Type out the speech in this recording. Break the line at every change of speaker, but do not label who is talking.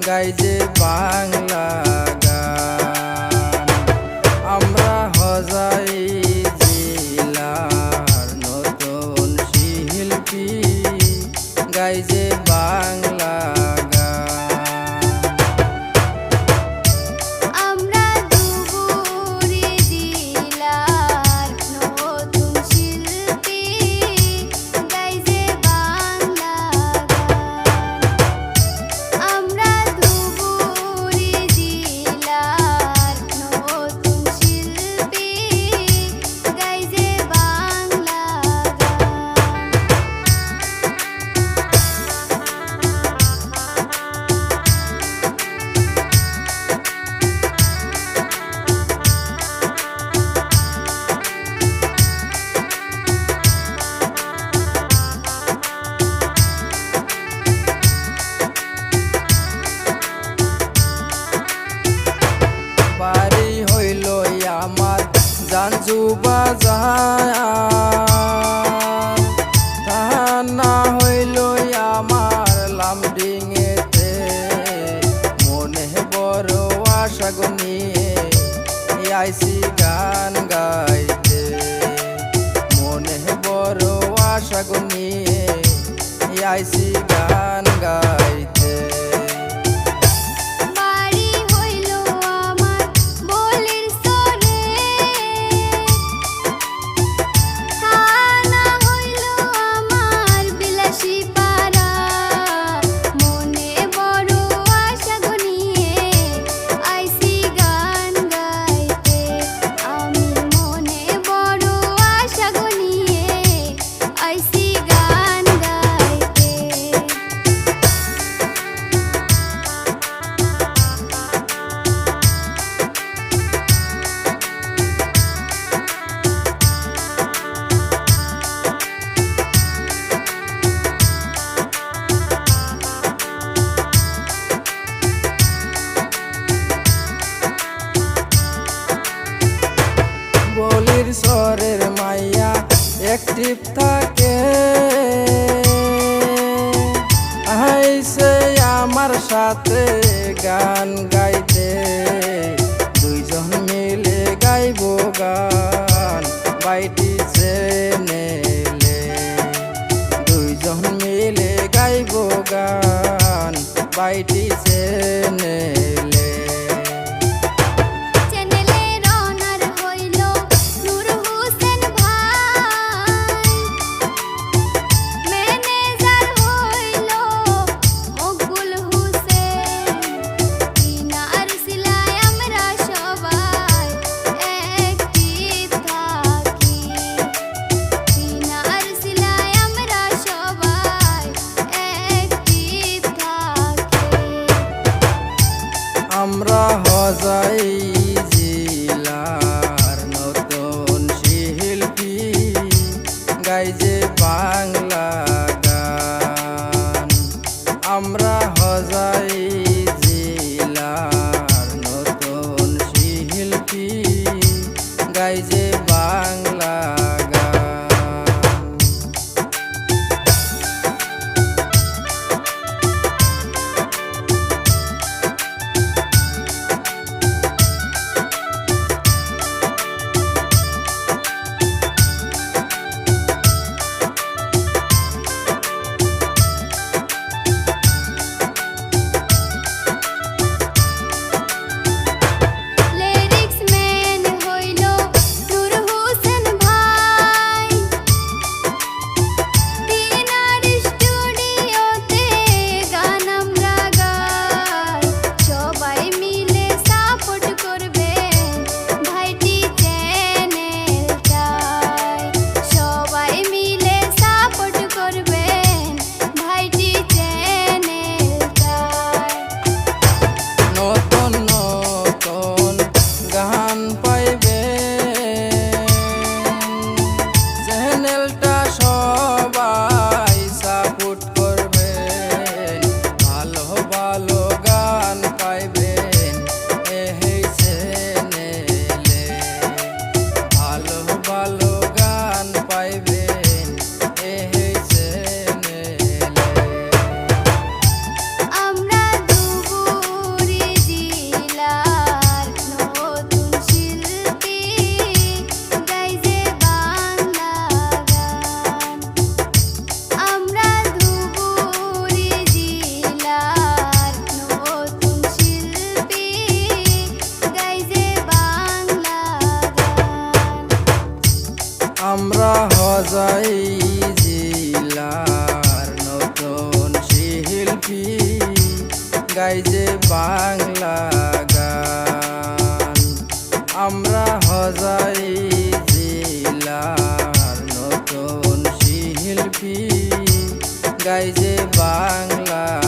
গাই যে বাংলা গান। আমরা হজাই জেলার নতুন শিল্পী, গাই যে বাংলা জানজু বাজার, থানা হইল আমার লামডিঙেতে। মনে বড় আশা নিয়ে আইসি গান গাইতে। মনে বড় আশা নিয়ে আইসি গান গাইতে। বলির স্বরের মাইয়া অ্যাক্টিভ থাকে, আইসে আমার সাথে গান গাইতে। দুইজন মিলে গাইব গান বাইটি চ্যানেলে। দুইজন মিলে গাইব গান বাইটি চ্যানেলে। আমরা হজাই জেলার নতুন শিল্পী, গাই যে বাংলা গান। আমরা হজাই জেলার নতুন শিল্পী, গাই যে বাংলা গাই যে বাংলা গান। আমরা হজাই জেলার নতুন শিল্পী গাই যে বাংলা